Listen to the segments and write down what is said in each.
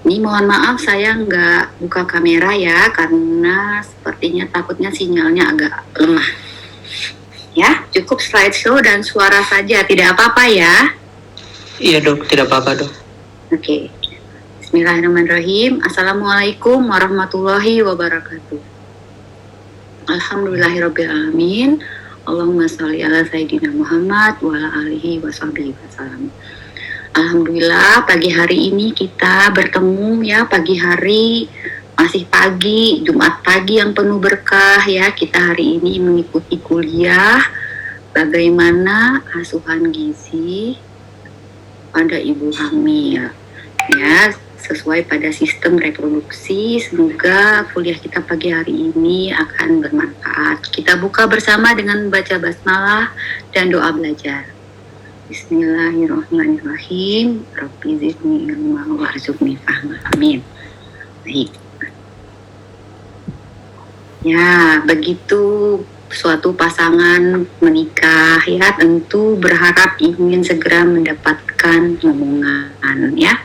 Ini mohon maaf saya nggak buka kamera ya, karena sepertinya takutnya sinyalnya agak lemah. Ya, cukup slideshow dan suara saja, tidak apa-apa ya? Iya dok, tidak apa-apa dok. Oke. Bismillahirrahmanirrahim. Assalamualaikum warahmatullahi wabarakatuh. Alhamdulillahirrabbilalamin. Allahumma sholli ala Sayyidina Muhammad wa ala alihi wa sahbihi wasallam. Alhamdulillah pagi hari ini kita bertemu ya, pagi hari masih pagi, Jumat pagi yang penuh berkah ya. Kita hari ini mengikuti kuliah bagaimana asuhan gizi pada ibu hamil ya, sesuai pada sistem reproduksi. Semoga kuliah kita pagi hari ini akan bermanfaat. Kita buka bersama dengan baca basmalah dan doa belajar. Bismillahirrahmanirrahim. Rabbi zidni ilma warzuqni fahma. Amin. Baik. Ya, begitu suatu pasangan menikah ya, tentu berharap ingin segera mendapatkan momongan ya.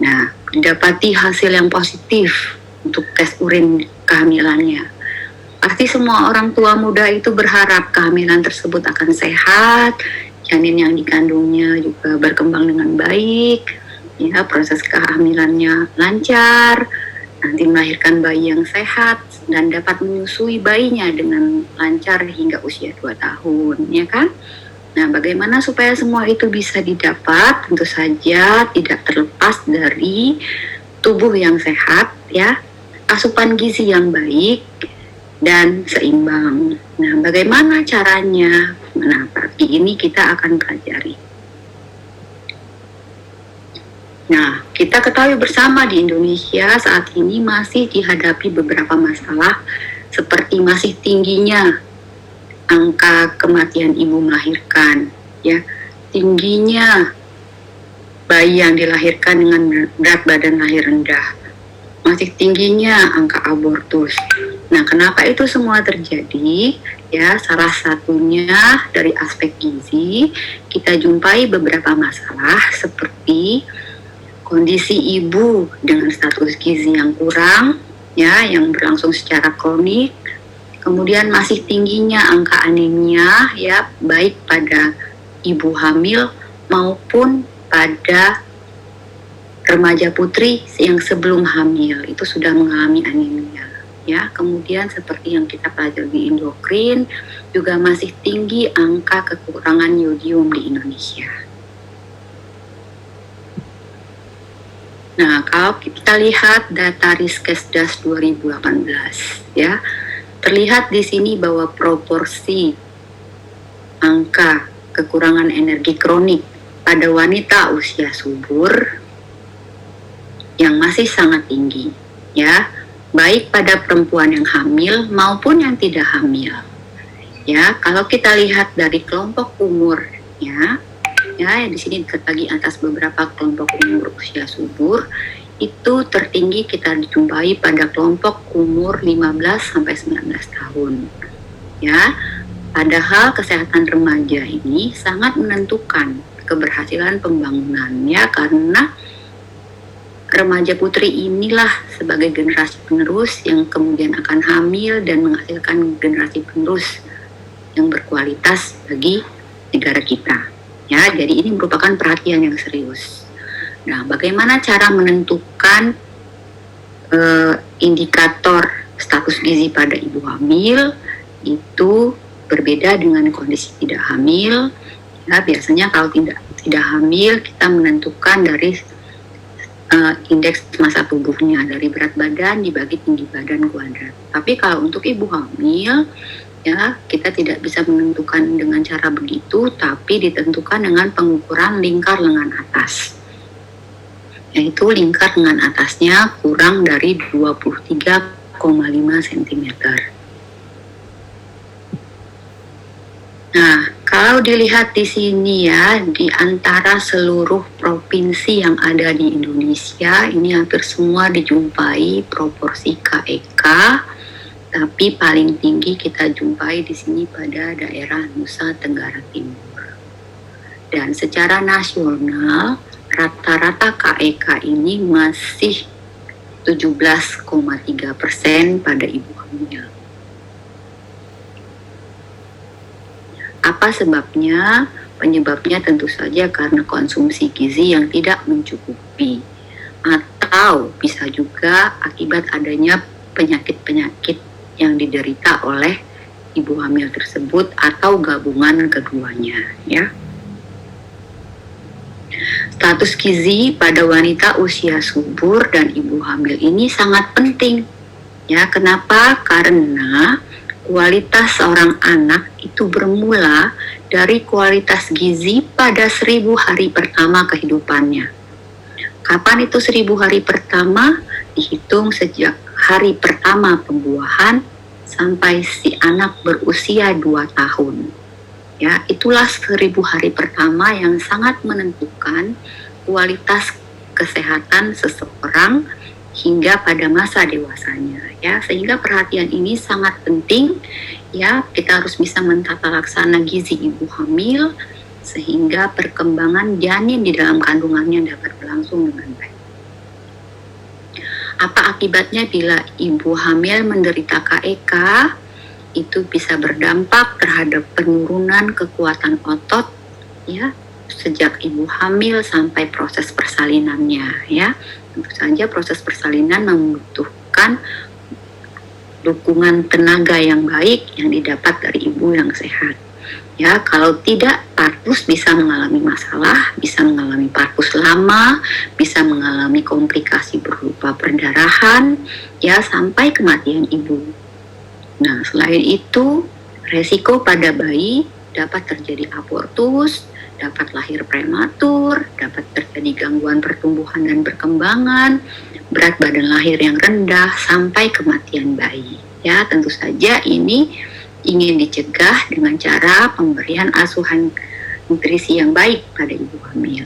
Nah, didapati hasil yang positif untuk tes urin kehamilannya. Pasti semua orang tua muda itu berharap kehamilan tersebut akan sehat, janin yang dikandungnya juga berkembang dengan baik, ya, proses kehamilannya lancar, nanti melahirkan bayi yang sehat dan dapat menyusui bayinya dengan lancar hingga usia 2 tahun, ya kan? Nah, bagaimana supaya semua itu bisa didapat? Tentu saja tidak terlepas dari tubuh yang sehat, ya, asupan gizi yang baik dan seimbang. Nah, bagaimana caranya? Nah, pagi ini kita akan pelajari. Nah, kita ketahui bersama di Indonesia saat ini masih dihadapi beberapa masalah seperti masih tingginya angka kematian ibu melahirkan, ya, tingginya bayi yang dilahirkan dengan berat badan lahir rendah, masih tingginya angka abortus. Nah, kenapa itu semua terjadi? Ya, salah satunya dari aspek gizi, kita jumpai beberapa masalah seperti kondisi ibu dengan status gizi yang kurang, ya, yang berlangsung secara kronik. Kemudian masih tingginya angka anemia, ya, baik pada ibu hamil maupun pada remaja putri yang sebelum hamil itu sudah mengalami anemia. Ya, kemudian seperti yang kita pelajari di endokrin, juga masih tinggi angka kekurangan yodium di Indonesia. Nah, kalau kita lihat data Riskesdas 2018, ya, terlihat di sini bahwa proporsi angka kekurangan energi kronik pada wanita usia subur yang masih sangat tinggi, ya, baik pada perempuan yang hamil maupun yang tidak hamil. Ya, kalau kita lihat dari kelompok umurnya, ya, di sini terbagi atas beberapa kelompok umur usia subur, itu tertinggi kita dijumpai pada kelompok umur 15 sampai 19 tahun. Ya, padahal kesehatan remaja ini sangat menentukan keberhasilan pembangunannya, karena remaja putri inilah sebagai generasi penerus yang kemudian akan hamil dan menghasilkan generasi penerus yang berkualitas bagi negara kita. Ya, jadi ini merupakan perhatian yang serius. Nah, bagaimana cara menentukan indikator status gizi pada ibu hamil? Itu berbeda dengan kondisi tidak hamil. Ya, biasanya kalau tidak hamil kita menentukan dari indeks massa tubuhnya, dari berat badan dibagi tinggi badan kuadrat. Tapi kalau untuk ibu hamil, ya, kita tidak bisa menentukan dengan cara begitu, tapi ditentukan dengan pengukuran lingkar lengan atas, yaitu lingkar lengan atasnya kurang dari 23,5 cm. Nah, kalau dilihat di sini ya, di antara seluruh provinsi yang ada di Indonesia, ini hampir semua dijumpai proporsi KEK, tapi paling tinggi kita jumpai di sini pada daerah Nusa Tenggara Timur. Dan secara nasional, rata-rata KEK ini masih 17,3% pada ibu hamil. Apa sebabnya? Penyebabnya tentu saja karena konsumsi gizi yang tidak mencukupi, atau bisa juga akibat adanya penyakit-penyakit yang diderita oleh ibu hamil tersebut atau gabungan keduanya, ya. Status gizi pada wanita usia subur dan ibu hamil ini sangat penting. Ya, kenapa? Karena kualitas seorang anak itu bermula dari kualitas gizi pada 1000 hari pertama kehidupannya. Kapan itu 1000 hari pertama? Dihitung sejak hari pertama pembuahan sampai si anak berusia 2 tahun. Ya, itulah 1000 hari pertama yang sangat menentukan kualitas kesehatan seseorang hingga pada masa dewasanya, ya. Sehingga perhatian ini sangat penting, ya. Kita harus bisa mentata laksana gizi ibu hamil sehingga perkembangan janin di dalam kandungannya dapat berlangsung dengan baik. Apa akibatnya bila ibu hamil menderita KEK? Itu bisa berdampak terhadap penurunan kekuatan otot, ya, sejak ibu hamil sampai proses persalinannya, ya. Tentu saja proses persalinan membutuhkan dukungan tenaga yang baik yang didapat dari ibu yang sehat. Ya, kalau tidak, partus bisa mengalami masalah, bisa mengalami partus lama, bisa mengalami komplikasi berupa perdarahan, ya, sampai kematian ibu. Nah, selain itu, resiko pada bayi dapat terjadi abortus, dapat lahir prematur, dapat terjadi gangguan pertumbuhan dan perkembangan, berat badan lahir yang rendah, sampai kematian bayi. Ya, tentu saja ini ingin dicegah dengan cara pemberian asuhan nutrisi yang baik pada ibu hamil.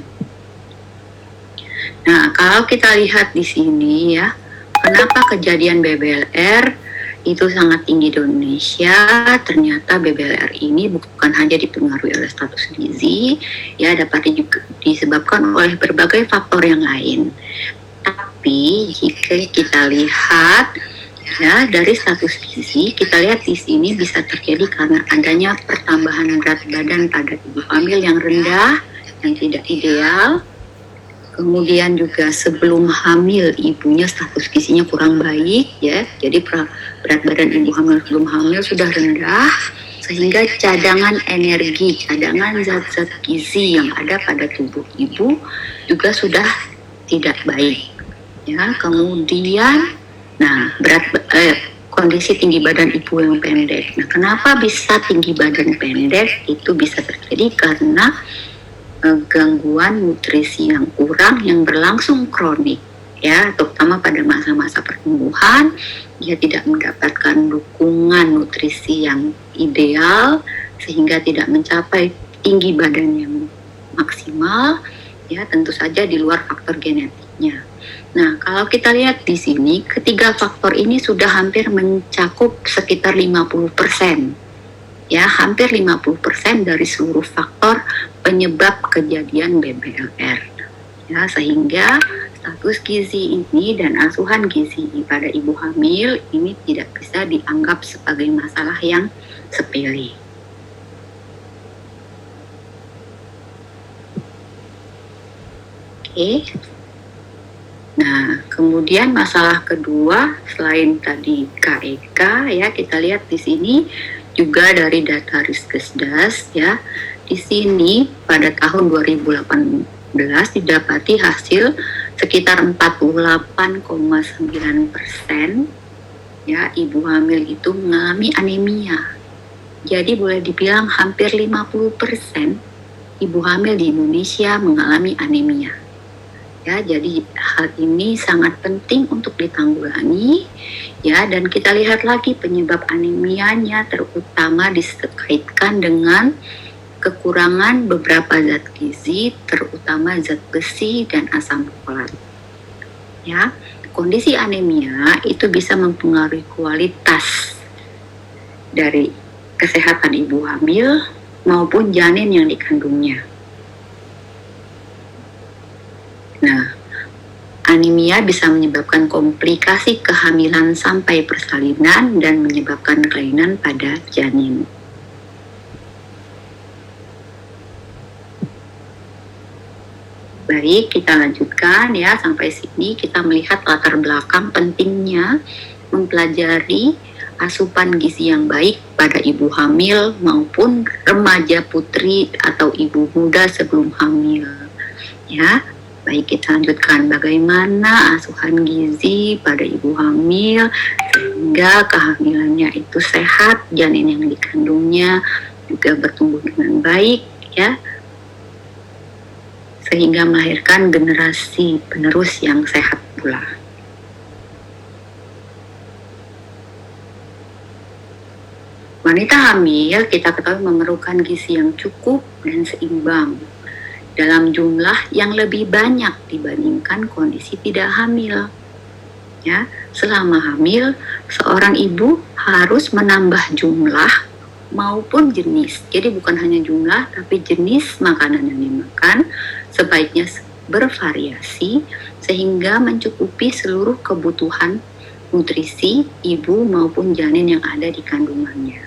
Nah, kalau kita lihat di sini, ya, kenapa kejadian BBLR itu sangat tinggi di Indonesia? Ternyata BBLR ini bukan hanya dipengaruhi oleh status gizi, ya, dapat juga disebabkan oleh berbagai faktor yang lain. Tapi jika kita lihat, ya, dari status gizi, kita lihat di sini bisa terjadi karena adanya pertambahan berat badan pada ibu hamil yang rendah, yang tidak ideal. Kemudian juga sebelum hamil ibunya status gizinya kurang baik, ya. Jadi berat badan ibu hamil sebelum hamil sudah rendah, sehingga cadangan energi, cadangan zat-zat gizi yang ada pada tubuh ibu juga sudah tidak baik. Ya, kemudian kondisi tinggi badan ibu yang pendek. Nah, kenapa bisa tinggi badan pendek? Itu bisa terjadi karena gangguan nutrisi yang kurang yang berlangsung kronik, ya, terutama pada masa-masa pertumbuhan. Dia tidak mendapatkan dukungan nutrisi yang ideal sehingga tidak mencapai tinggi badan yang maksimal, ya, tentu saja di luar faktor genetiknya. Nah, kalau kita lihat di sini, ketiga faktor ini sudah hampir mencakup sekitar 50%. Ya, hampir 50% dari seluruh faktor penyebab kejadian BBLR. Ya, sehingga status gizi ini dan asuhan gizi pada ibu hamil ini tidak bisa dianggap sebagai masalah yang sepele. Oke. Nah, kemudian masalah kedua selain tadi KEK, ya, kita lihat di sini juga dari data Riskesdas, ya. Di sini pada tahun 2018 didapati hasil sekitar 48,9%, ya, ibu hamil itu mengalami anemia. Jadi boleh dibilang hampir 50% ibu hamil di Indonesia mengalami anemia. Ya, jadi hal ini sangat penting untuk ditanggulangi, ya, dan kita lihat lagi penyebab anemianya terutama dikaitkan dengan kekurangan beberapa zat gizi, terutama zat besi dan asam folat. Ya, kondisi anemia itu bisa mempengaruhi kualitas dari kesehatan ibu hamil maupun janin yang dikandungnya. Anemia bisa menyebabkan komplikasi kehamilan sampai persalinan dan menyebabkan kelainan pada janin. Baik, kita lanjutkan ya. Sampai sini kita melihat latar belakang pentingnya mempelajari asupan gizi yang baik pada ibu hamil maupun remaja putri atau ibu muda sebelum hamil. Ya, baik, kita lanjutkan bagaimana asupan gizi pada ibu hamil sehingga kehamilannya itu sehat, janin yang dikandungnya juga bertumbuh dengan baik ya, sehingga melahirkan generasi penerus yang sehat pula. Wanita hamil kita ketahui memerlukan gizi yang cukup dan seimbang dalam jumlah yang lebih banyak dibandingkan kondisi tidak hamil. Ya, selama hamil, seorang ibu harus menambah jumlah maupun jenis. Jadi bukan hanya jumlah, tapi jenis makanan yang dimakan sebaiknya bervariasi sehingga mencukupi seluruh kebutuhan nutrisi ibu maupun janin yang ada di kandungannya.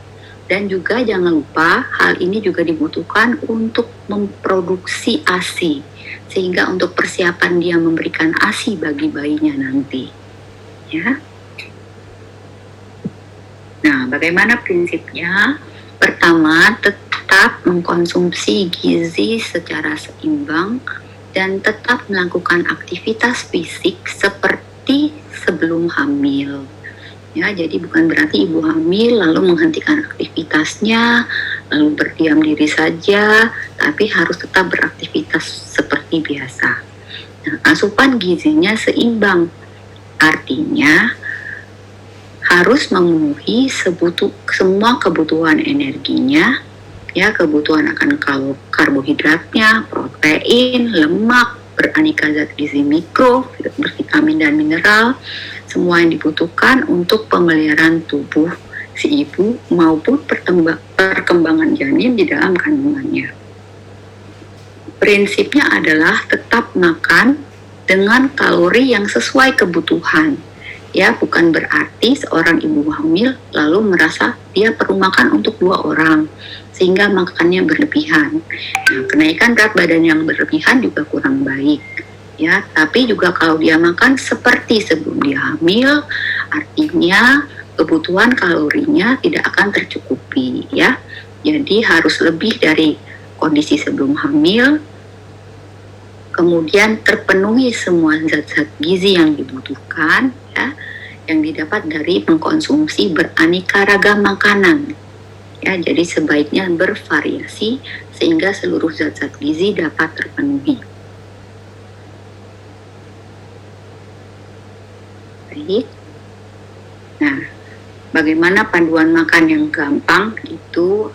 Dan juga jangan lupa hal ini juga dibutuhkan untuk memproduksi ASI, sehingga untuk persiapan dia memberikan ASI bagi bayinya nanti. Ya. Nah, bagaimana prinsipnya? Pertama, tetap mengkonsumsi gizi secara seimbang dan tetap melakukan aktivitas fisik seperti sebelum hamil. Ya, jadi bukan berarti ibu hamil lalu menghentikan aktivitasnya, lalu berdiam diri saja, tapi harus tetap beraktivitas seperti biasa. Nah, asupan gizinya seimbang, artinya harus memenuhi semua kebutuhan energinya, ya, kebutuhan akan karbohidratnya, protein, lemak, beraneka zat gizi mikro, bervitamin dan mineral, semua yang dibutuhkan untuk pemeliharaan tubuh si ibu maupun perkembangan janin di dalam kandungannya. Prinsipnya adalah tetap makan dengan kalori yang sesuai kebutuhan. Ya, bukan berarti seorang ibu hamil lalu merasa dia perlu makan untuk 2 orang sehingga makannya berlebihan. Nah, kenaikan berat badan yang berlebihan juga kurang baik. Ya, tapi juga kalau dia makan seperti sebelum dia hamil, artinya kebutuhan kalorinya tidak akan tercukupi ya. Jadi harus lebih dari kondisi sebelum hamil. Kemudian terpenuhi semua zat-zat gizi yang dibutuhkan ya, yang didapat dari mengkonsumsi beraneka ragam makanan. Ya, jadi sebaiknya bervariasi sehingga seluruh zat-zat gizi dapat terpenuhi. Baik. Nah, bagaimana panduan makan yang gampang itu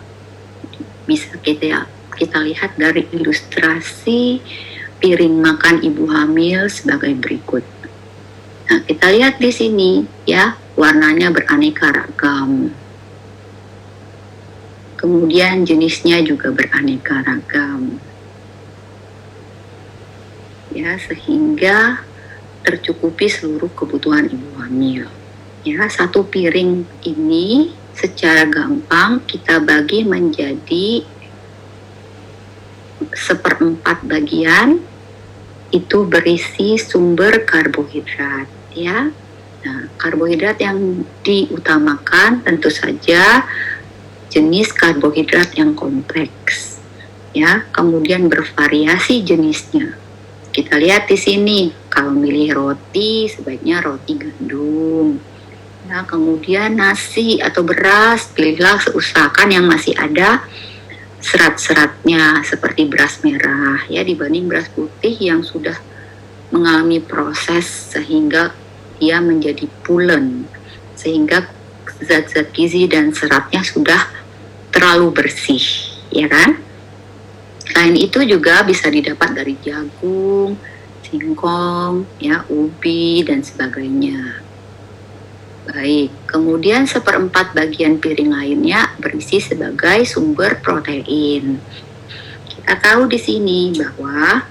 bisa kita lihat dari ilustrasi piring makan ibu hamil sebagai berikut. Nah, kita lihat di sini ya, warnanya beraneka ragam. Kemudian jenisnya juga beraneka ragam. Ya, sehingga tercukupi seluruh kebutuhan ibu hamil. Ya, satu piring ini secara gampang kita bagi menjadi 1/4 bagian itu berisi sumber karbohidrat ya. Nah, karbohidrat yang diutamakan tentu saja jenis karbohidrat yang kompleks ya, kemudian bervariasi jenisnya. Kita lihat di sini, kalau milih roti sebaiknya roti gandum. Ya, kemudian nasi atau beras pilihlah seusahakan yang masih ada serat-seratnya seperti beras merah ya, dibanding beras putih yang sudah mengalami proses sehingga dia menjadi pulen, sehingga zat-zat gizi dan seratnya sudah terlalu bersih, ya kan? Selain itu juga bisa didapat dari jagung, singkong, ya, ubi dan sebagainya. Baik, kemudian 1/4 bagian piring lainnya berisi sebagai sumber protein. Kita tahu di sini bahwa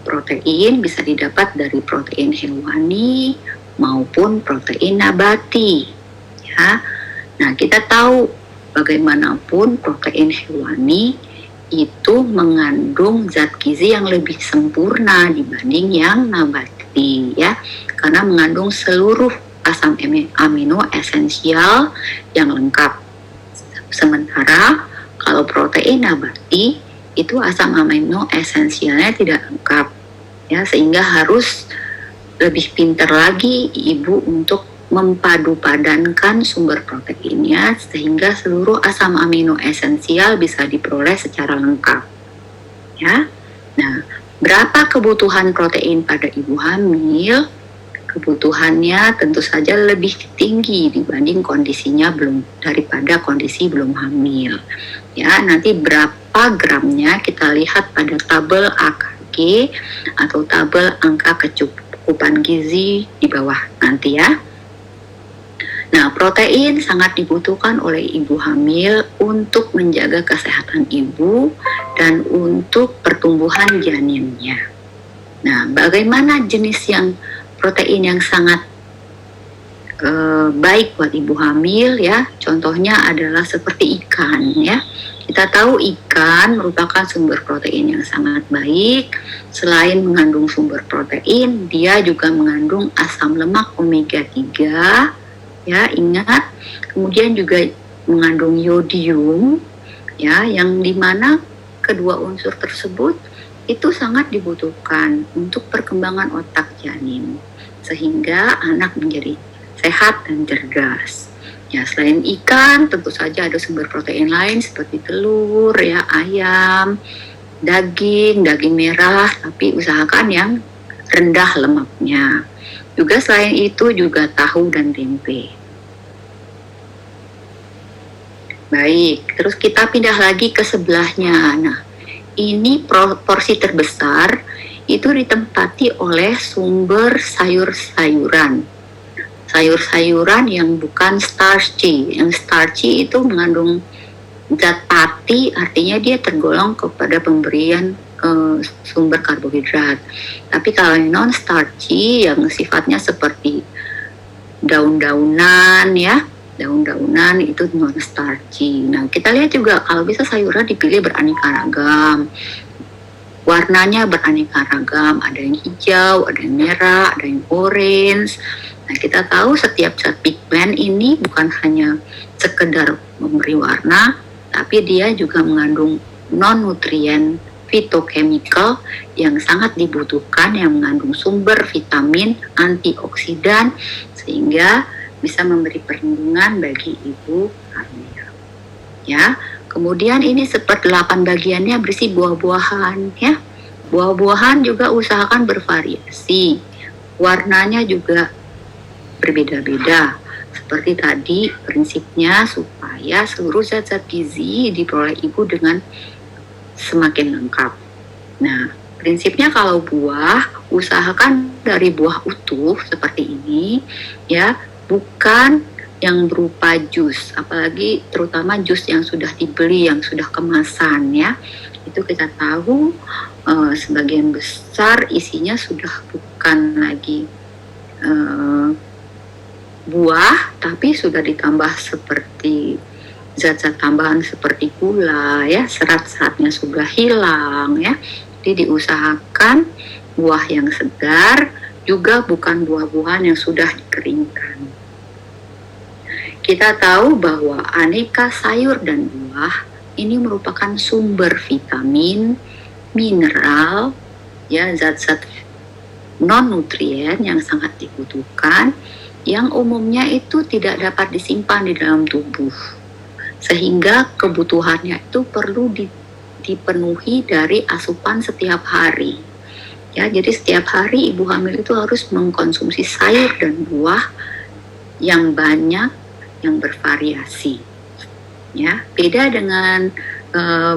Protein bisa didapat dari protein hewani maupun protein nabati. Ya. Nah, kita tahu bagaimanapun protein hewani itu mengandung zat gizi yang lebih sempurna dibanding yang nabati, ya, karena mengandung seluruh asam amino esensial yang lengkap. Sementara kalau protein nabati itu asam amino esensialnya tidak lengkap, ya, sehingga harus lebih pintar lagi ibu untuk mempadu-padankan sumber proteinnya sehingga seluruh asam amino esensial bisa diperoleh secara lengkap. Ya. Nah, berapa kebutuhan protein pada ibu hamil? Kebutuhannya tentu saja lebih tinggi dibanding kondisinya daripada kondisi belum hamil. Ya, nanti berapa gramnya kita lihat pada tabel AKG atau tabel angka kecukupan gizi di bawah nanti, ya. Nah, protein sangat dibutuhkan oleh ibu hamil untuk menjaga kesehatan ibu dan untuk pertumbuhan janinnya. Nah, bagaimana jenis protein yang sangat baik buat ibu hamil, ya? Contohnya adalah seperti ikan, ya. Kita tahu ikan merupakan sumber protein yang sangat baik. Selain mengandung sumber protein, dia juga mengandung asam lemak omega 3. Ya, ingat, kemudian juga mengandung yodium, ya, yang dimana kedua unsur tersebut itu sangat dibutuhkan untuk perkembangan otak janin, sehingga anak menjadi sehat dan cerdas. Ya, selain ikan, tentu saja ada sumber protein lain seperti telur, ya, ayam, daging merah, tapi usahakan yang rendah lemaknya. Juga selain itu juga tahu dan tempe. Baik, terus kita pindah lagi ke sebelahnya. Nah, ini porsi terbesar itu ditempati oleh sumber sayur-sayuran. Sayur-sayuran yang bukan starchy. Yang starchy itu mengandung zat pati, artinya dia tergolong kepada pemberian sumber karbohidrat. Tapi kalau non starchy yang sifatnya seperti daun-daunan, ya, daun-daunan itu non starchy. Nah, kita lihat juga kalau bisa sayuran dipilih beraneka ragam. Warnanya beraneka ragam, ada yang hijau, ada yang merah, ada yang orange. Nah, kita tahu setiap zat pigmen ini bukan hanya sekedar memberi warna, tapi dia juga mengandung non-nutrien phytochemical yang sangat dibutuhkan, yang mengandung sumber vitamin, antioksidan, sehingga bisa memberi perlindungan bagi ibu hamil. Ya, kemudian ini seper-8 bagiannya berisi buah-buahan, ya. Buah-buahan juga usahakan bervariasi, warnanya juga berbeda-beda. Seperti tadi, prinsipnya supaya seluruh zat-zat gizi diperoleh ibu dengan semakin lengkap. Nah, prinsipnya kalau buah, usahakan dari buah utuh seperti ini, ya, bukan yang berupa jus, apalagi terutama jus yang sudah dibeli, yang sudah kemasan, ya. Itu kita tahu sebagian besar isinya sudah bukan lagi buah, tapi sudah ditambah seperti zat-zat tambahan seperti gula, ya, serat-seratnya sudah hilang, ya. Jadi diusahakan buah yang segar, juga bukan buah-buahan yang sudah dikeringkan. Kita tahu bahwa aneka sayur dan buah ini merupakan sumber vitamin, mineral, ya, zat-zat non-nutrien yang sangat dibutuhkan, yang umumnya itu tidak dapat disimpan di dalam tubuh. Sehingga kebutuhannya itu perlu dipenuhi dari asupan setiap hari. Ya, jadi setiap hari ibu hamil itu harus mengkonsumsi sayur dan buah yang banyak, yang bervariasi. Ya, beda dengan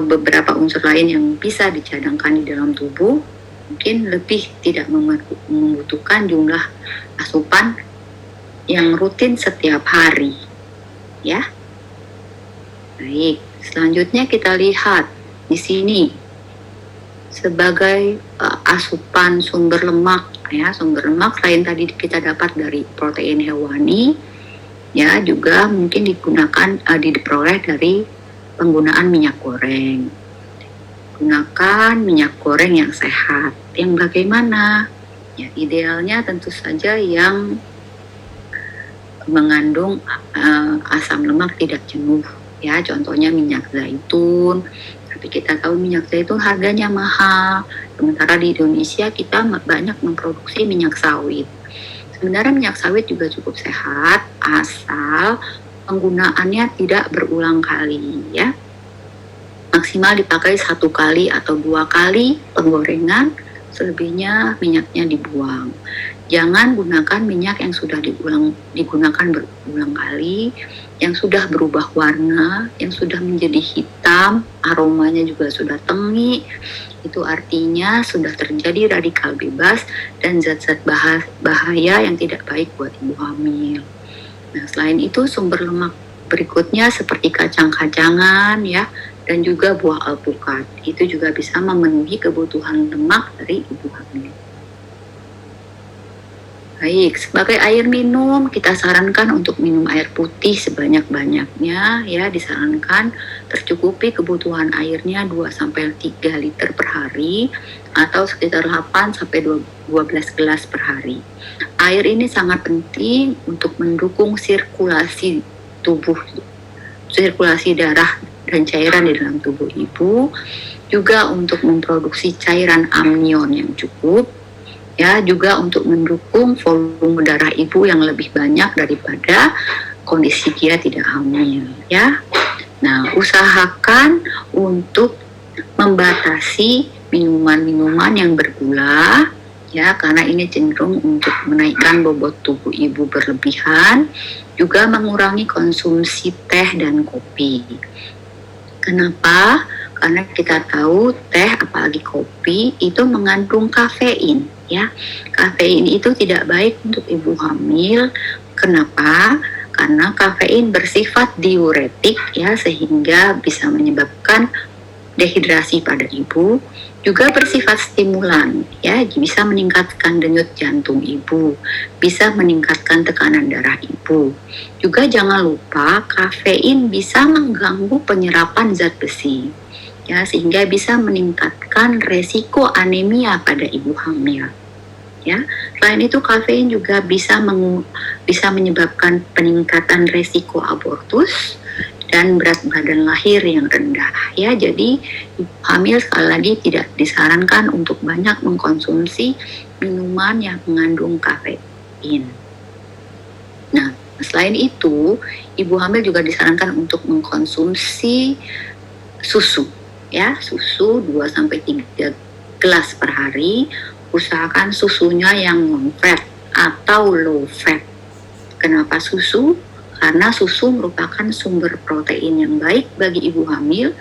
beberapa unsur lain yang bisa dicadangkan di dalam tubuh, mungkin lebih tidak membutuhkan jumlah asupan yang rutin setiap hari. Ya. Baik, selanjutnya kita lihat di sini sebagai asupan sumber lemak ya. Sumber lemak selain tadi kita dapat dari protein hewani ya, juga mungkin diperoleh dari penggunaan minyak goreng. Gunakan minyak goreng yang sehat. Yang bagaimana? Ya, idealnya tentu saja yang mengandung asam lemak tidak jenuh ya, contohnya minyak zaitun. Tapi kita tahu minyak zaitun harganya mahal, sementara di Indonesia kita banyak memproduksi minyak sawit. Sebenarnya minyak sawit juga cukup sehat asal penggunaannya tidak berulang kali ya. Maksimal dipakai 1 kali atau 2 kali penggorengan, selebihnya minyaknya dibuang. Jangan gunakan minyak yang sudah digunakan berulang kali, yang sudah berubah warna, yang sudah menjadi hitam, aromanya juga sudah tengi. Itu artinya sudah terjadi radikal bebas dan zat-zat bahaya yang tidak baik buat ibu hamil. Nah, selain itu sumber lemak berikutnya seperti kacang-kacangan ya, dan juga buah alpukat. Itu juga bisa memenuhi kebutuhan lemak dari ibu hamil. Baik, sebagai air minum kita sarankan untuk minum air putih sebanyak-banyaknya ya, disarankan tercukupi kebutuhan airnya 2-3 liter per hari atau sekitar 8-12 gelas per hari. Air ini sangat penting untuk mendukung sirkulasi tubuh, sirkulasi darah dan cairan di dalam tubuh ibu, juga untuk memproduksi cairan amnion yang cukup, ya, juga untuk mendukung volume darah ibu yang lebih banyak daripada kondisi dia tidak hamil, ya. Nah, usahakan untuk membatasi minuman-minuman yang bergula, ya, karena ini cenderung untuk menaikkan bobot tubuh ibu berlebihan, juga mengurangi konsumsi teh dan kopi. Kenapa? Karena kita tahu teh apalagi kopi itu mengandung kafein ya. Kafein itu tidak baik untuk ibu hamil. Kenapa? Karena kafein bersifat diuretik ya, sehingga bisa menyebabkan dehidrasi pada ibu, juga bersifat stimulan ya, bisa meningkatkan denyut jantung ibu, bisa meningkatkan tekanan darah ibu. Juga jangan lupa kafein bisa mengganggu penyerapan zat besi ya, sehingga bisa meningkatkan resiko anemia pada ibu hamil ya. Selain itu kafein juga bisa menyebabkan peningkatan resiko abortus dan berat badan lahir yang rendah ya. Jadi ibu hamil sekali lagi tidak disarankan untuk banyak mengkonsumsi minuman yang mengandung kafein. Nah, selain itu ibu hamil juga disarankan untuk mengkonsumsi susu ya, susu 2-3 gelas per hari. Usahakan susunya yang non fat atau low fat. Kenapa susu? Karena susu merupakan sumber protein yang baik bagi ibu hamil,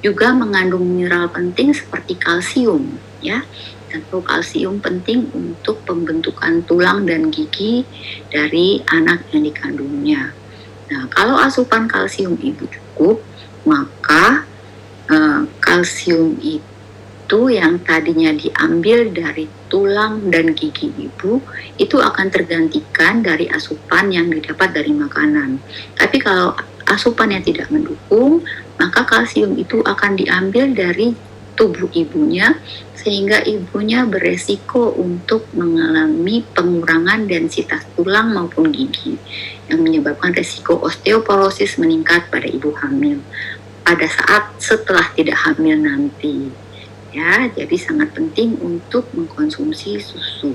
juga mengandung mineral penting seperti kalsium ya. Tentu kalsium penting untuk pembentukan tulang dan gigi dari anak yang dikandungnya. Nah, kalau asupan kalsium ibu cukup, maka kalsium itu yang tadinya diambil dari tulang dan gigi ibu itu akan tergantikan dari asupan yang didapat dari makanan. Tapi kalau asupannya tidak mendukung, maka kalsium itu akan diambil dari tubuh ibunya, sehingga ibunya beresiko untuk mengalami pengurangan densitas tulang maupun gigi yang menyebabkan resiko osteoporosis meningkat pada ibu hamil pada saat setelah tidak hamil nanti. Ya, jadi sangat penting untuk mengkonsumsi susu.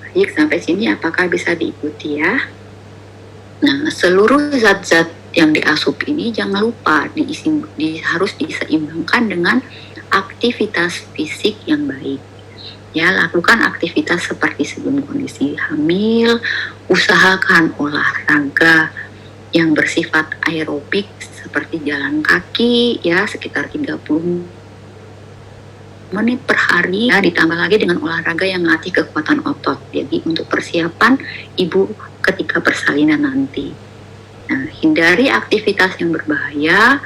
Baik, sampai sini apakah bisa diikuti ya? Nah, seluruh zat-zat yang diasup ini jangan lupa harus diseimbangkan dengan aktivitas fisik yang baik. Ya, lakukan aktivitas seperti sebelum kondisi hamil, usahakan olahraga yang bersifat aerobik seperti jalan kaki ya sekitar 30 menit per hari ya, ditambah lagi dengan olahraga yang melatih kekuatan otot. Jadi untuk persiapan ibu ketika persalinan nanti. Nah, hindari aktivitas yang berbahaya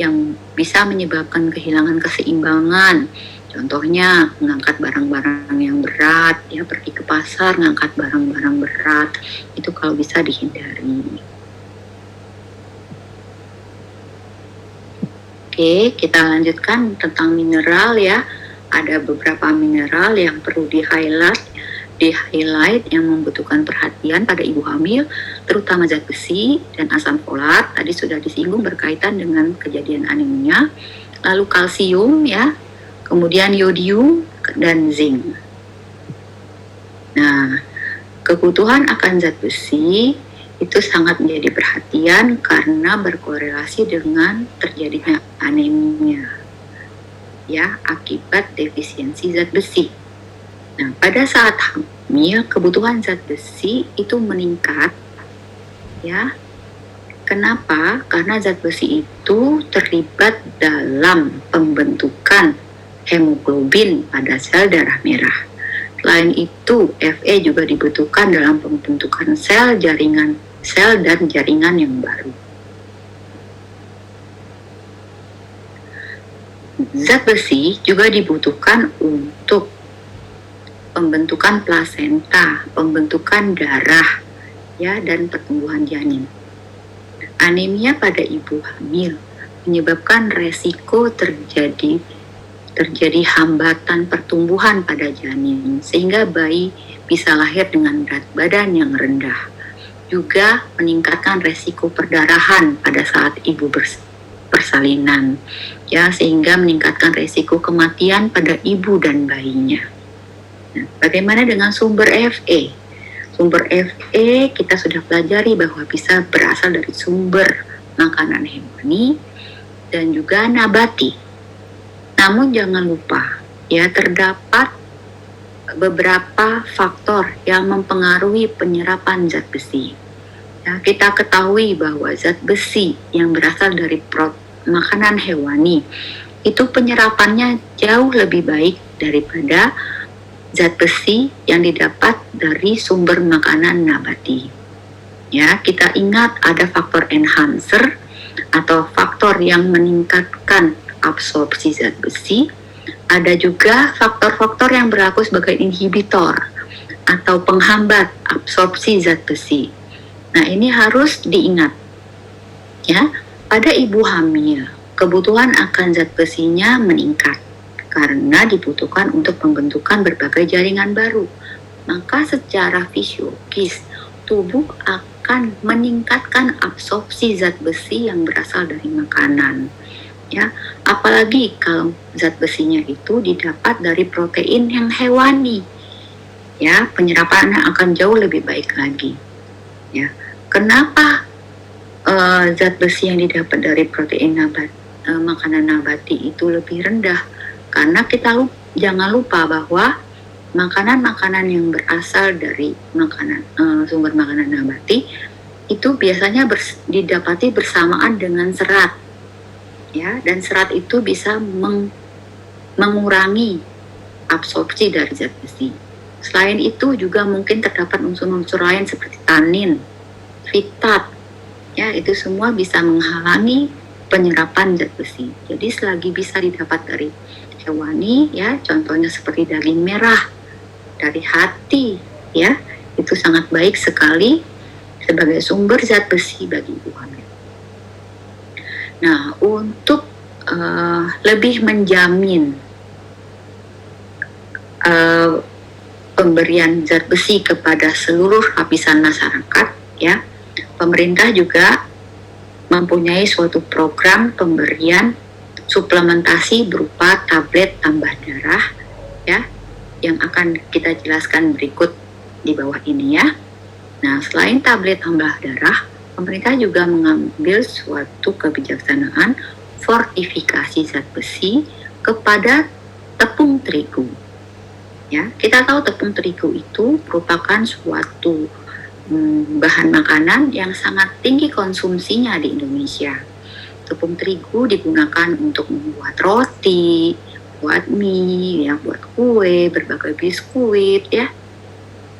yang bisa menyebabkan kehilangan keseimbangan. Contohnya mengangkat barang-barang yang berat, ya pergi ke pasar ngangkat barang-barang berat, itu kalau bisa dihindari. Oke, kita lanjutkan tentang mineral ya. Ada beberapa mineral yang perlu di-highlight yang membutuhkan perhatian pada ibu hamil, terutama zat besi dan asam folat. Tadi sudah disinggung berkaitan dengan kejadian anemia. Lalu kalsium ya, kemudian yodium dan zinc. Nah, kebutuhan akan zat besi itu sangat menjadi perhatian karena berkorelasi dengan terjadinya anemia ya akibat defisiensi zat besi. Nah, pada saat hamil kebutuhan zat besi itu meningkat ya. Kenapa? Karena zat besi itu terlibat dalam pembentukan hemoglobin pada sel darah merah. Selain itu, Fe juga dibutuhkan dalam pembentukan sel dan jaringan yang baru. Zat besi juga dibutuhkan untuk pembentukan plasenta, pembentukan darah, ya, dan pertumbuhan janin. Anemia pada ibu hamil menyebabkan resiko terjadi hambatan pertumbuhan pada janin, sehingga bayi bisa lahir dengan berat badan yang rendah. Juga meningkatkan resiko perdarahan pada saat ibu persalinan, ya, sehingga meningkatkan resiko kematian pada ibu dan bayinya. Nah, bagaimana dengan sumber Fe? Sumber Fe kita sudah pelajari bahwa bisa berasal dari sumber makanan hewani dan juga nabati. Namun jangan lupa, ya, terdapat beberapa faktor yang mempengaruhi penyerapan zat besi. Ya, kita ketahui bahwa zat besi yang berasal dari makanan hewani itu penyerapannya jauh lebih baik daripada zat besi yang didapat dari sumber makanan nabati. Ya, kita ingat ada faktor enhancer atau faktor yang meningkatkan absorpsi zat besi. Ada juga faktor-faktor yang berlaku sebagai inhibitor atau penghambat absorpsi zat besi. Nah, ini harus diingat. Ya, pada ibu hamil, kebutuhan akan zat besinya meningkat karena dibutuhkan untuk pembentukan berbagai jaringan baru. Maka secara fisiologis, tubuh akan meningkatkan absorpsi zat besi yang berasal dari makanan. Ya, apalagi kalau zat besinya itu didapat dari protein yang hewani, ya, penyerapannya akan jauh lebih baik lagi. Ya, kenapa zat besi yang didapat dari protein makanan nabati itu lebih rendah? Karena jangan lupa bahwa makanan-makanan yang berasal dari sumber makanan nabati itu biasanya didapati bersamaan dengan serat. Ya, dan serat itu bisa mengurangi absorpsi dari zat besi. Selain itu juga mungkin terdapat unsur-unsur lain seperti tanin, fitat, ya, itu semua bisa menghalangi penyerapan zat besi. Jadi selagi bisa didapat dari hewani, ya, contohnya seperti daging merah, dari hati, ya, itu sangat baik sekali sebagai sumber zat besi bagi ibu hamil. Nah, untuk lebih menjamin pemberian zat besi kepada seluruh lapisan masyarakat, ya, pemerintah juga mempunyai suatu program pemberian suplementasi berupa tablet tambah darah, ya, yang akan kita jelaskan berikut di bawah ini, ya. Nah, selain tablet tambah darah, pemerintah juga mengambil suatu kebijaksanaan fortifikasi zat besi kepada tepung terigu. Ya, kita tahu tepung terigu itu merupakan suatu bahan makanan yang sangat tinggi konsumsinya di Indonesia. Tepung terigu digunakan untuk membuat roti, buat mie, ya, buat kue, berbagai biskuit, ya.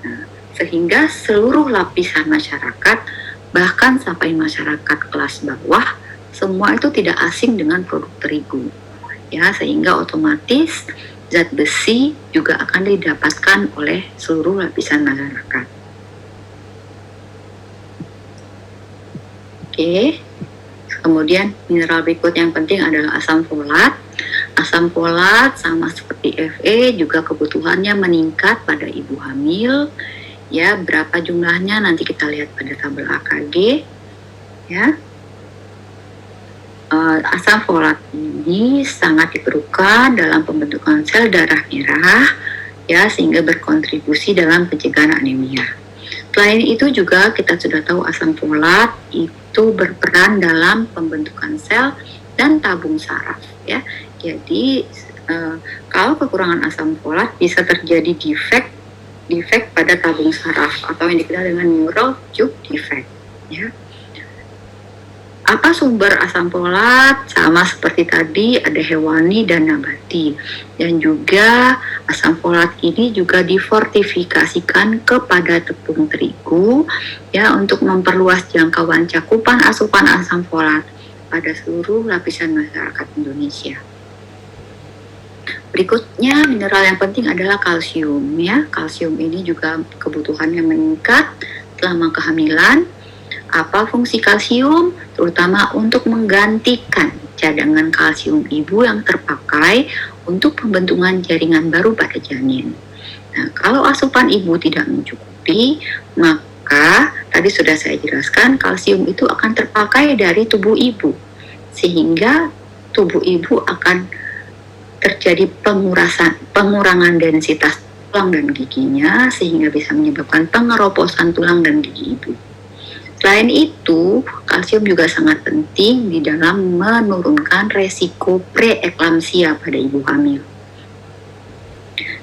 Nah, sehingga seluruh lapisan masyarakat, bahkan sampai masyarakat kelas bawah, semua itu tidak asing dengan produk terigu. Ya, sehingga otomatis zat besi juga akan didapatkan oleh seluruh lapisan masyarakat. Oke. Kemudian mineral berikut yang penting adalah asam folat. Asam folat sama seperti Fe juga kebutuhannya meningkat pada ibu hamil. Ya, berapa jumlahnya nanti kita lihat pada tabel AKG. Ya. Asam folat ini sangat diperlukan dalam pembentukan sel darah merah, ya, sehingga berkontribusi dalam pencegahan anemia. Selain itu juga kita sudah tahu asam folat itu berperan dalam pembentukan sel dan tabung saraf, ya. Jadi kalau kekurangan asam folat bisa terjadi defect pada tabung saraf atau yang dikenal dengan neural tube defect, ya. Apa sumber asam folat? Sama seperti tadi, ada hewani dan nabati. Dan juga asam folat ini juga difortifikasikan kepada tepung terigu, ya, untuk memperluas jangkauan cakupan asupan asam folat pada seluruh lapisan masyarakat Indonesia. Berikutnya, mineral yang penting adalah kalsium, ya. Kalsium ini juga kebutuhannya meningkat selama kehamilan. Apa fungsi kalsium? Terutama untuk menggantikan cadangan kalsium ibu yang terpakai untuk pembentukan jaringan baru pada janin. Nah, kalau asupan ibu tidak mencukupi, maka tadi sudah saya jelaskan, kalsium itu akan terpakai dari tubuh ibu, sehingga tubuh ibu akan terjadi pengurangan densitas tulang dan giginya, sehingga bisa menyebabkan pengeroposan tulang dan gigi ibu. Selain itu, kalsium juga sangat penting di dalam menurunkan resiko preeklamsia pada ibu hamil.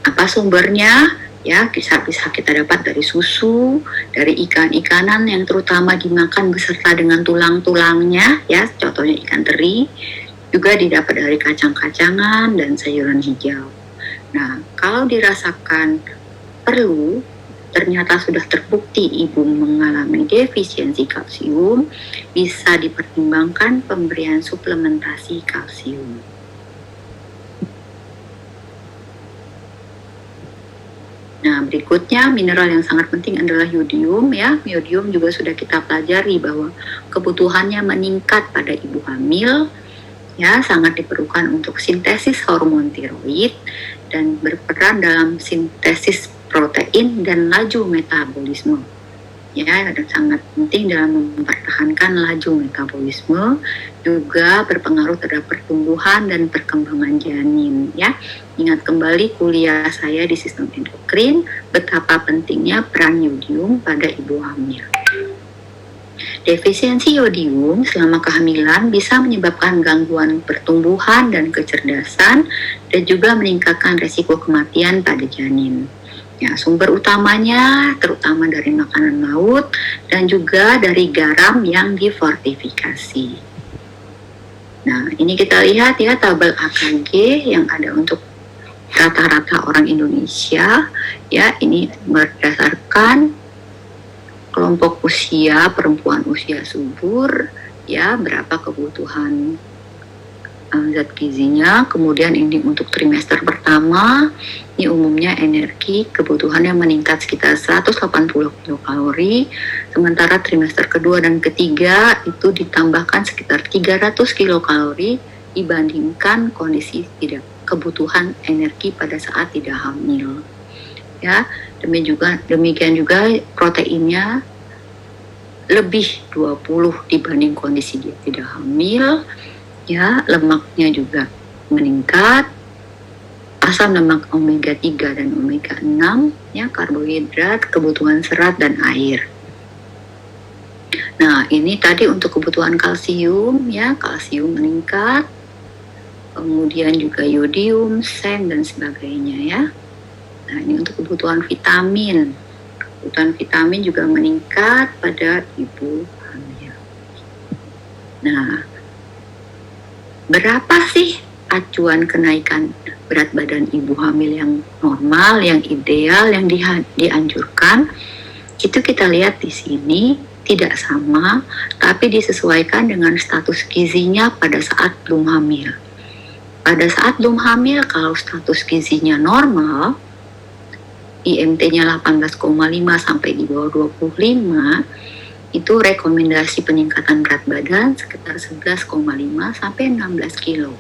Apa sumbernya? Ya, bisa kita dapat dari susu, dari ikan-ikanan yang terutama dimakan beserta dengan tulang-tulangnya, ya, contohnya ikan teri, juga didapat dari kacang-kacangan dan sayuran hijau. Nah, kalau dirasakan perlu, ternyata sudah terbukti ibu mengalami defisiensi kalsium, bisa dipertimbangkan pemberian suplementasi kalsium. Nah, berikutnya mineral yang sangat penting adalah yodium, ya. Yodium juga sudah kita pelajari bahwa kebutuhannya meningkat pada ibu hamil, ya, sangat diperlukan untuk sintesis hormon tiroid dan berperan dalam sintesis protein dan laju metabolisme, ya, dan sangat penting dalam mempertahankan laju metabolisme, juga berpengaruh terhadap pertumbuhan dan perkembangan janin, ya. Ingat kembali kuliah saya di sistem endokrin, betapa pentingnya peran yodium pada ibu hamil. Defisiensi yodium selama kehamilan bisa menyebabkan gangguan pertumbuhan dan kecerdasan, dan juga meningkatkan risiko kematian pada janin. Ya, sumber utamanya terutama dari makanan laut dan juga dari garam yang difortifikasi. Nah, ini kita lihat, ya, tabel AKG yang ada untuk rata-rata orang Indonesia, ya. Ini berdasarkan kelompok usia, perempuan usia subur, ya, berapa kebutuhan zat gizinya. Kemudian ini untuk trimester pertama, ini umumnya energi kebutuhannya meningkat sekitar 180 kilokalori, sementara trimester kedua dan ketiga itu ditambahkan sekitar 300 kilokalori dibandingkan kondisi kebutuhan energi pada saat tidak hamil, ya. Demikian juga proteinnya lebih 20 dibanding kondisi dia tidak hamil, ya. Lemaknya juga meningkat, asam lemak omega 3 dan omega 6, ya, karbohidrat, kebutuhan serat dan air. Nah, ini tadi untuk kebutuhan kalsium, ya, kalsium meningkat, kemudian juga yodium, seng dan sebagainya, ya. Nah, ini untuk kebutuhan vitamin. Kebutuhan vitamin juga meningkat pada ibu hamil. Nah, berapa sih acuan kenaikan berat badan ibu hamil yang normal, yang ideal, yang dianjurkan? Itu kita lihat di sini, tidak sama, tapi disesuaikan dengan status gizinya pada saat belum hamil. Pada saat belum hamil, kalau status gizinya normal, IMT-nya 18,5 sampai di bawah 25, itu rekomendasi peningkatan berat badan sekitar 11,5 sampai 16 kilo.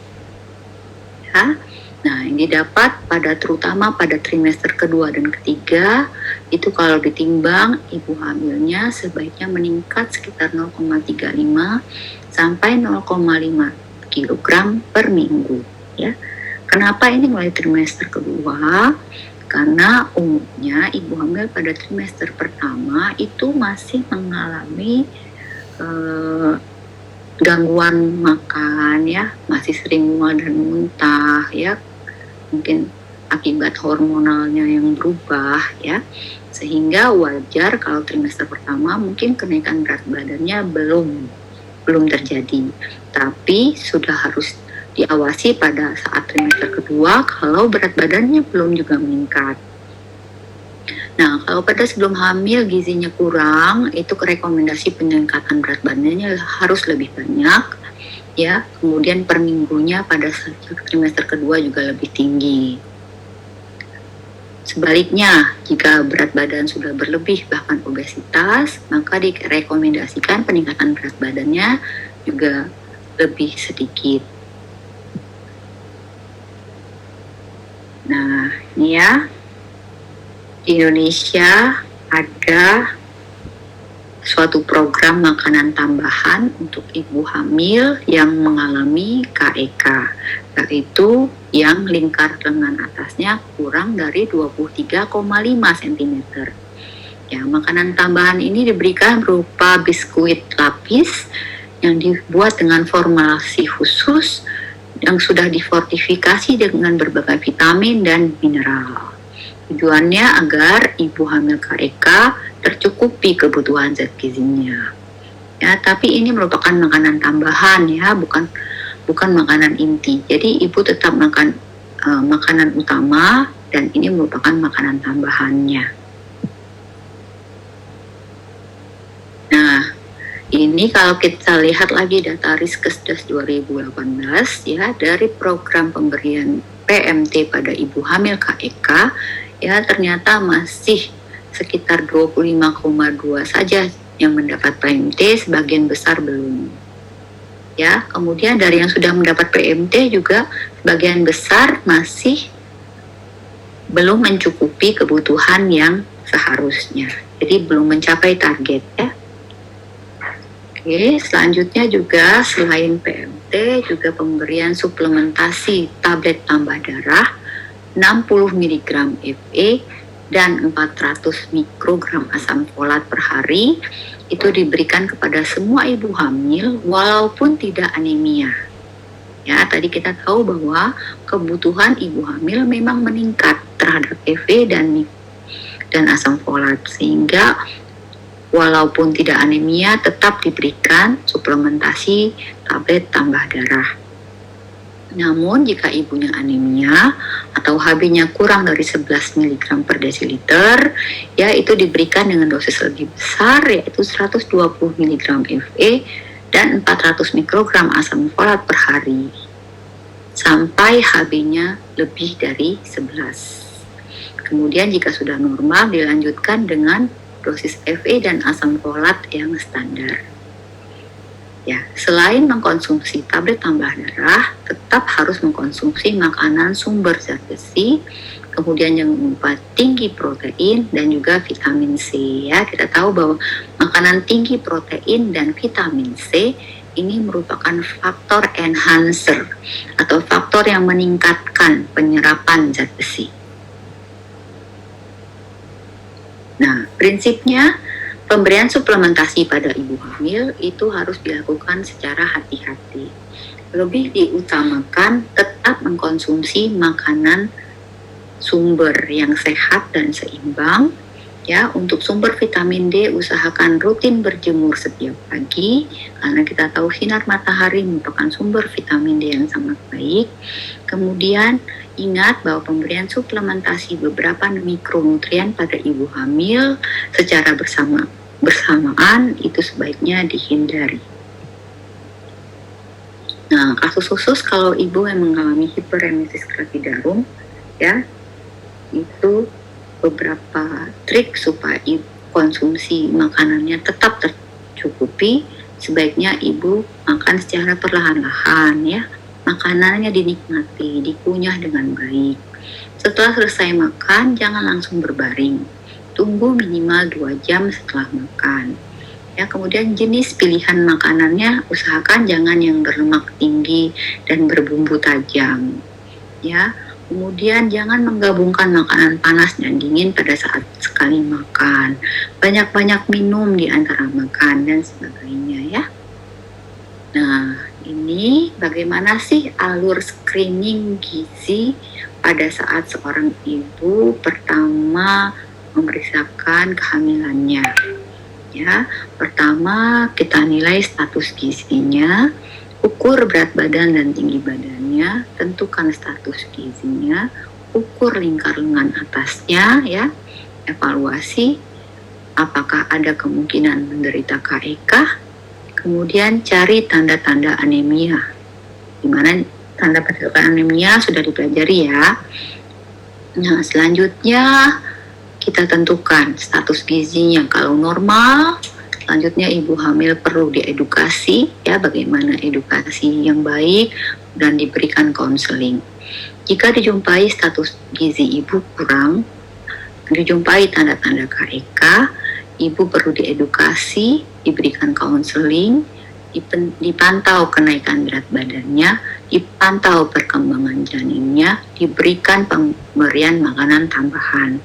Ya. Nah, yang didapat terutama pada trimester kedua dan ketiga, itu kalau ditimbang ibu hamilnya sebaiknya meningkat sekitar 0,35 sampai 0,5 kg per minggu. Ya. Kenapa ini mulai trimester kedua? Karena umumnya ibu hamil pada trimester pertama itu masih mengalami gangguan makan, ya, masih sering mual dan muntah, ya, mungkin akibat hormonalnya yang berubah, ya, sehingga wajar kalau trimester pertama mungkin kenaikan berat badannya belum terjadi, tapi sudah harus diawasi pada saat trimester kedua kalau berat badannya belum juga meningkat. Nah, kalau pada sebelum hamil gizinya kurang, itu rekomendasi peningkatan berat badannya harus lebih banyak, ya. Kemudian per minggunya pada trimester kedua juga lebih tinggi. Sebaliknya, jika berat badan sudah berlebih bahkan obesitas, maka direkomendasikan peningkatan berat badannya juga lebih sedikit. Nah, ini ya, di Indonesia ada suatu program makanan tambahan untuk ibu hamil yang mengalami KEK, yaitu yang lingkar lengan atasnya kurang dari 23,5 cm. Ya, makanan tambahan ini diberikan berupa biskuit lapis yang dibuat dengan formulasi khusus yang sudah difortifikasi dengan berbagai vitamin dan mineral. Tujuannya agar ibu hamil KEK tercukupi kebutuhan zat gizinya. Ya, tapi ini merupakan makanan tambahan, ya, bukan makanan inti. Jadi ibu tetap makan makanan utama dan ini merupakan makanan tambahannya. Nah, ini kalau kita lihat lagi data Riskesdas 2018, ya, dari program pemberian PMT pada ibu hamil KEK, ya, ternyata masih sekitar 25,2 saja yang mendapat PMT, sebagian besar belum. Ya, kemudian dari yang sudah mendapat PMT juga sebagian besar masih belum mencukupi kebutuhan yang seharusnya. Jadi belum mencapai target, ya. Oke, selanjutnya juga selain PMT juga pemberian suplementasi tablet tambah darah 60 mg Fe dan 400 mikrogram asam folat per hari itu diberikan kepada semua ibu hamil walaupun tidak anemia. Ya, tadi kita tahu bahwa kebutuhan ibu hamil memang meningkat terhadap Fe dan asam folat, sehingga walaupun tidak anemia tetap diberikan suplementasi tablet tambah darah. Namun jika ibunya anemia atau HB-nya kurang dari 11 mg per desiliter, ya, itu diberikan dengan dosis lebih besar, yaitu 120 mg Fe dan 400 mikrogram asam folat per hari sampai HB-nya lebih dari 11. Kemudian jika sudah normal dilanjutkan dengan dosis Fe dan asam folat yang standar. Ya, selain mengkonsumsi tablet tambah darah, tetap harus mengkonsumsi makanan sumber zat besi, kemudian yang berupa tinggi protein dan juga vitamin C. Ya, kita tahu bahwa makanan tinggi protein dan vitamin C ini merupakan faktor enhancer atau faktor yang meningkatkan penyerapan zat besi. Nah, prinsipnya pemberian suplementasi pada ibu hamil itu harus dilakukan secara hati-hati. Lebih diutamakan tetap mengkonsumsi makanan sumber yang sehat dan seimbang. Ya, untuk sumber vitamin D usahakan rutin berjemur setiap pagi karena kita tahu sinar matahari merupakan sumber vitamin D yang sangat baik. Kemudian ingat bahwa pemberian suplementasi beberapa mikronutrien pada ibu hamil secara bersamaan itu sebaiknya dihindari. Nah, kasus khusus kalau ibu yang mengalami hiperemesis gravidarum, ya, itu beberapa trik supaya konsumsi makanannya tetap tercukupi. Sebaiknya ibu makan secara perlahan-lahan, ya. Makanannya dinikmati, dikunyah dengan baik. Setelah selesai makan, jangan langsung berbaring. Tunggu minimal 2 jam setelah makan. Ya, kemudian jenis pilihan makanannya usahakan jangan yang berlemak tinggi dan berbumbu tajam. Ya, kemudian jangan menggabungkan makanan panas dan dingin pada saat sekali makan. Banyak-banyak minum di antara makan dan sebagainya, ya. Nah, ini bagaimana sih alur screening gizi pada saat seorang ibu pertama memeriksakan kehamilannya? Ya, pertama kita nilai status gizinya, ukur berat badan dan tinggi badannya, tentukan status gizinya, ukur lingkar lengan atasnya, ya, evaluasi apakah ada kemungkinan menderita KEK, kemudian cari tanda-tanda anemia. Di mana tanda-tanda anemia sudah dipelajari, ya. Nah, selanjutnya kita tentukan status gizinya. Kalau normal, selanjutnya ibu hamil perlu diedukasi, ya, bagaimana edukasi yang baik dan diberikan konseling. Jika dijumpai status gizi ibu kurang, dijumpai tanda-tanda KEK, ibu perlu diedukasi, diberikan konseling, dipantau kenaikan berat badannya, dipantau perkembangan janinnya, diberikan pemberian makanan tambahan.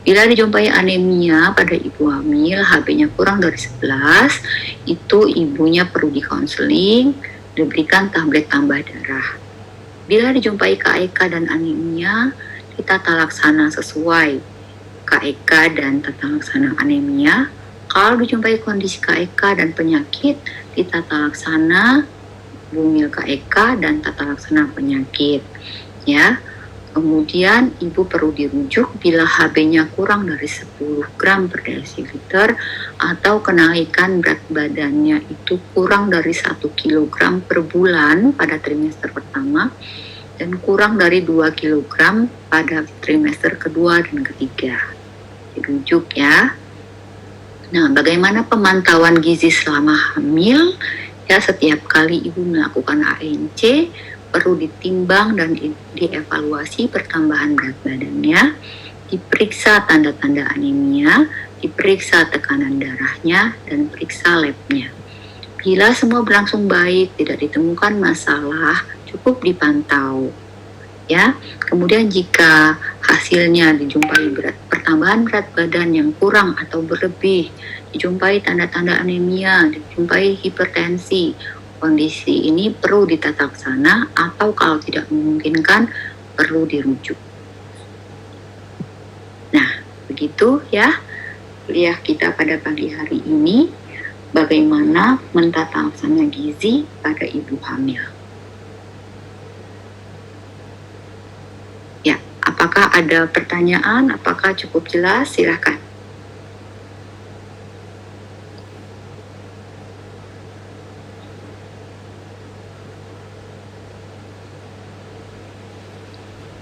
Bila dijumpai anemia pada ibu hamil, HB-nya kurang dari 11, itu ibunya perlu dikonseling, diberikan tablet tambah darah. Bila dijumpai KEK dan anemia, kita tata laksana sesuai KEK dan tata laksana anemia. Kalau dijumpai kondisi KEK dan penyakit, ditata laksana bumil KEK dan tata laksana penyakit, ya. Kemudian ibu perlu dirujuk bila HB-nya kurang dari 10 gram per desiliter atau kenaikan berat badannya itu kurang dari 1 kg per bulan pada trimester pertama dan kurang dari 2 kg pada trimester kedua dan ketiga. Dirujuk, ya. Nah, bagaimana pemantauan gizi selama hamil? Ya, setiap kali ibu melakukan ANC, perlu ditimbang dan dievaluasi pertambahan berat badannya, diperiksa tanda-tanda anemia, diperiksa tekanan darahnya, dan periksa labnya. Bila semua berlangsung baik, tidak ditemukan masalah, cukup dipantau. Ya, kemudian jika hasilnya dijumpai pertambahan berat badan yang kurang atau berlebih, dijumpai tanda-tanda anemia, dijumpai hipertensi, kondisi ini perlu ditata laksana atau kalau tidak memungkinkan perlu dirujuk. Nah, begitu, ya, kuliah kita pada pagi hari ini, bagaimana mentata laksana gizi pada ibu hamil. Ya, apakah ada pertanyaan? Apakah cukup jelas? Silakan.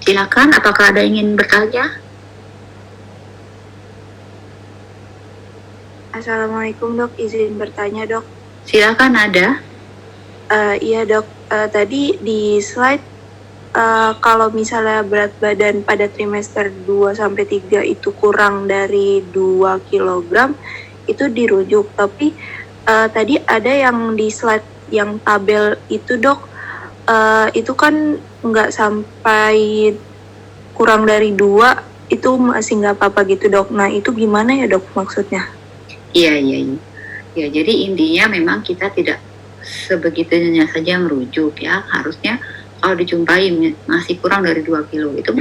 Silakan, apakah ada yang ingin bertanya? Assalamualaikum dok, izin bertanya dok. Silakan, ada. Iya dok, tadi di slide kalau misalnya berat badan pada trimester 2-3 itu kurang dari 2 kg, itu dirujuk. Tapi tadi ada yang di slide yang tabel itu dok, itu kan nggak sampai kurang dari 2, itu masih nggak apa-apa gitu dok. Nah itu gimana ya dok maksudnya? Iya. Ya, jadi intinya memang kita tidak sebegitunya saja merujuk, ya. Harusnya kalau dijumpai masih kurang dari 2 kilo itu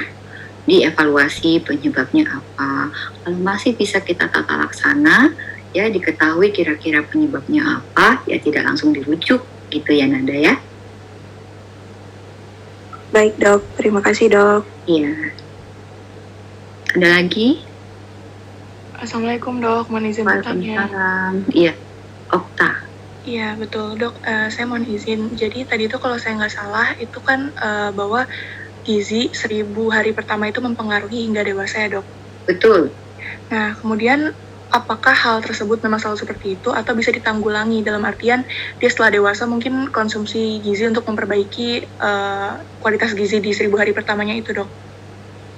dievaluasi penyebabnya apa. Kalau masih bisa kita tata laksana, ya, diketahui kira-kira penyebabnya apa, ya tidak langsung dirujuk gitu ya Nanda, ya. Baik dok, terima kasih dok. Iya. Ada lagi? Assalamualaikum dok, mohon izin bertanya. Waalaikumsalam. Iya, Okta. Iya betul dok, saya mohon izin. Jadi tadi itu kalau saya nggak salah itu kan bahwa gizi 1000 hari pertama itu mempengaruhi hingga dewasa ya dok. Betul. Nah kemudian apakah hal tersebut memang selalu seperti itu atau bisa ditanggulangi dalam artian dia setelah dewasa mungkin konsumsi gizi untuk memperbaiki kualitas gizi di 1000 hari pertamanya itu dok?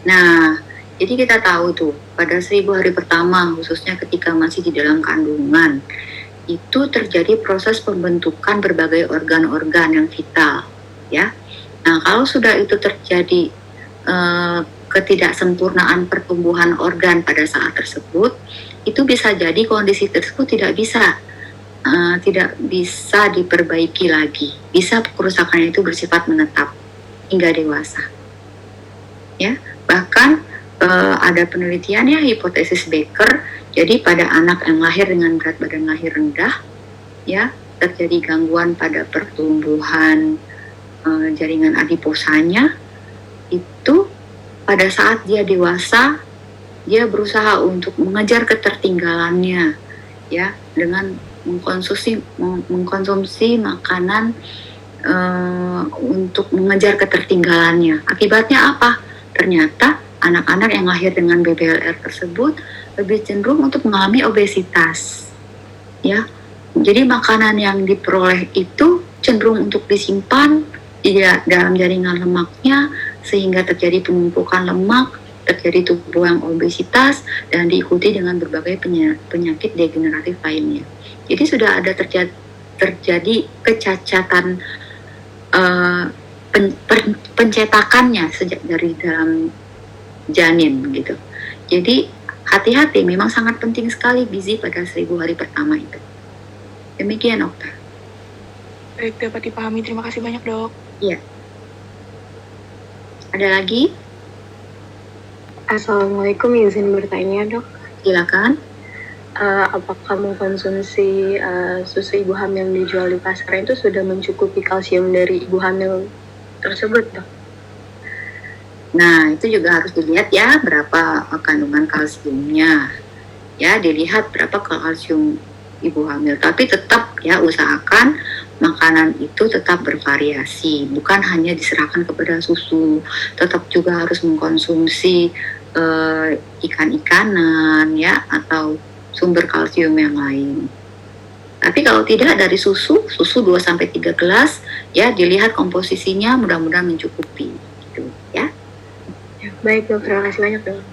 Nah, jadi kita tahu tuh pada 1000 hari pertama khususnya ketika masih di dalam kandungan itu terjadi proses pembentukan berbagai organ-organ yang vital, ya. Nah, kalau sudah itu terjadi ketidaksempurnaan pertumbuhan organ pada saat tersebut, itu bisa jadi kondisi tersebut tidak bisa diperbaiki lagi. Bisa kerusakan itu bersifat menetap hingga dewasa. Ya, bahkan ada penelitian ya, hipotesis Becker. Jadi pada anak yang lahir dengan berat badan lahir rendah, ya terjadi gangguan pada pertumbuhan jaringan adiposanya. Itu pada saat dia dewasa, dia berusaha untuk mengejar ketertinggalannya, ya dengan mengkonsumsi makanan untuk mengejar ketertinggalannya. Akibatnya apa? Ternyata anak-anak yang lahir dengan BBLR tersebut lebih cenderung untuk mengalami obesitas, ya. Jadi makanan yang diperoleh itu cenderung untuk disimpan di dalam jaringan lemaknya sehingga terjadi penumpukan lemak, terjadi tubuh yang obesitas dan diikuti dengan berbagai penyakit degeneratif lainnya. Jadi sudah ada terjadi kecacatan pencetakannya sejak dari dalam janin gitu. Jadi hati-hati, memang sangat penting sekali gizi pada 1000 hari pertama itu. Demikian Okta. Baik, dapat dipahami. Terima kasih banyak dok. Iya. Ada lagi? Assalamualaikum, izin bertanya dok. Silakan. Apakah mengkonsumsi susu ibu hamil yang dijual di pasar itu sudah mencukupi kalsium dari ibu hamil tersebut dok? Nah, itu juga harus dilihat ya berapa kandungan kalsiumnya. Ya, dilihat berapa kalsium ibu hamil. Tapi tetap ya usahakan makanan itu tetap bervariasi, bukan hanya diserahkan kepada susu. Tetap juga harus mengkonsumsi ikan-ikanan ya atau sumber kalsium yang lain. Tapi kalau tidak dari susu 2-3 gelas ya dilihat komposisinya mudah-mudahan mencukupi gitu ya. Baik dok, terima kasih banyak dok.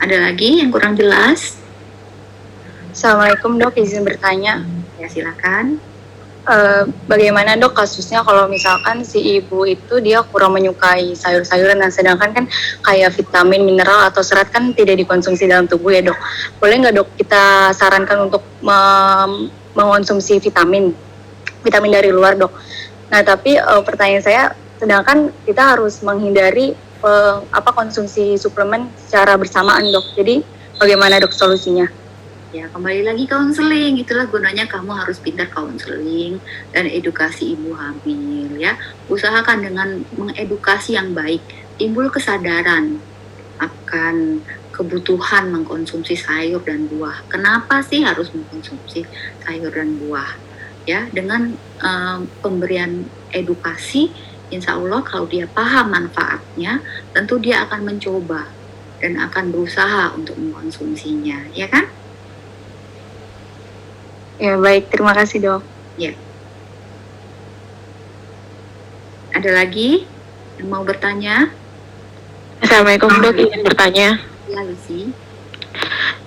Ada lagi yang kurang jelas? Assalamualaikum dok, izin bertanya. Ya silakan. Bagaimana dok kasusnya kalau misalkan si ibu itu dia kurang menyukai sayur-sayuran, dan sedangkan kan kayak vitamin, mineral atau serat kan tidak dikonsumsi dalam tubuh ya dok. Boleh nggak dok kita sarankan untuk mengonsumsi vitamin dari luar dok? Nah tapi pertanyaan saya, sedangkan kita harus menghindari konsumsi suplemen secara bersamaan dok. Jadi bagaimana dok solusinya? Ya kembali lagi konseling, itulah gunanya kamu harus pintar konseling dan edukasi ibu hamil ya. Usahakan dengan mengedukasi yang baik, timbul kesadaran akan kebutuhan mengkonsumsi sayur dan buah. Kenapa sih harus mengkonsumsi sayur dan buah? Ya, dengan pemberian edukasi, insya Allah kalau dia paham manfaatnya, tentu dia akan mencoba dan akan berusaha untuk mengkonsumsinya, ya kan? Ya baik, terima kasih dok. Ya. Ada lagi yang mau bertanya? Assalamualaikum dok, izin bertanya. Ya Lucy.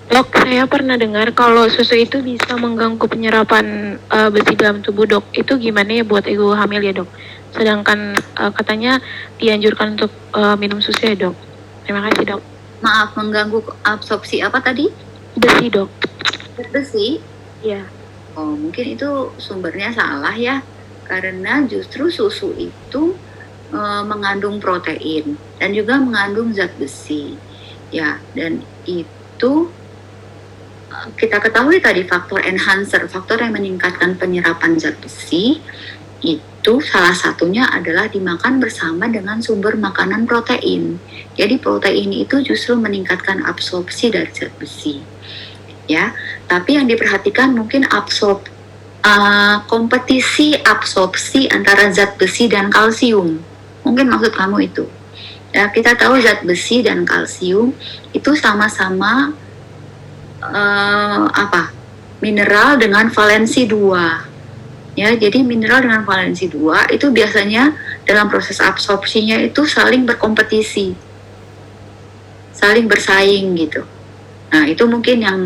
Dok, saya pernah dengar kalau susu itu bisa mengganggu penyerapan besi dalam tubuh dok. Itu gimana ya buat ibu hamil ya dok? Sedangkan katanya dianjurkan untuk minum susu ya dok. Terima kasih dok. Maaf, mengganggu absorpsi apa tadi? Besi dok. Besi? Iya. Oh, mungkin itu sumbernya salah ya. Karena justru susu itu mengandung protein dan juga mengandung zat besi. Ya, dan itu kita ketahui tadi faktor enhancer, faktor yang meningkatkan penyerapan zat besi itu salah satunya adalah dimakan bersama dengan sumber makanan protein. Jadi protein itu justru meningkatkan absorpsi dari zat besi. Ya, tapi yang diperhatikan mungkin kompetisi absorpsi antara zat besi dan kalsium. Mungkin maksud kamu itu. Ya, kita tahu zat besi dan kalsium itu sama-sama mineral dengan valensi 2. Ya, jadi mineral dengan valensi 2 itu biasanya dalam proses absorpsinya itu saling berkompetisi, saling bersaing gitu. Nah, itu mungkin yang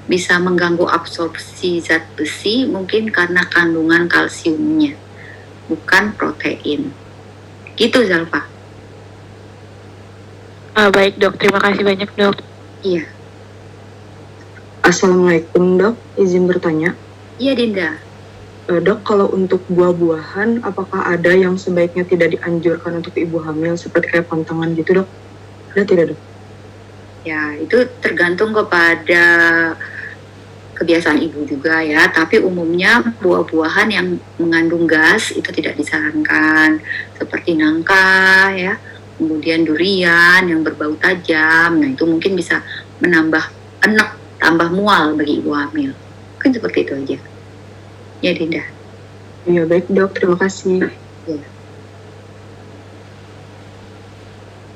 bisa mengganggu absorpsi zat besi mungkin karena kandungan kalsiumnya, bukan protein. Gitu, Zalfa. Baik dok, terima kasih banyak dok. Iya. Assalamualaikum dok, izin bertanya. Iya, Dinda. Dok, kalau untuk buah-buahan, apakah ada yang sebaiknya tidak dianjurkan untuk ibu hamil seperti kayak pantangan gitu dok? Ada tidak dok? Ya, itu tergantung kepada kebiasaan ibu juga ya, tapi umumnya buah-buahan yang mengandung gas itu tidak disarankan, seperti nangka ya, kemudian durian yang berbau tajam. Nah, itu mungkin bisa menambah enek, tambah mual bagi ibu hamil. Mungkin seperti itu aja. Ya, Dinda. Iya, baik dok, terima kasih. Ya.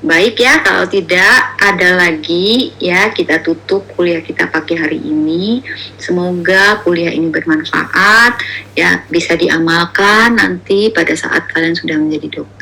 Baik ya, kalau tidak ada lagi ya, kita tutup kuliah kita pagi hari ini. Semoga kuliah ini bermanfaat ya, bisa diamalkan nanti pada saat kalian sudah menjadi dokter.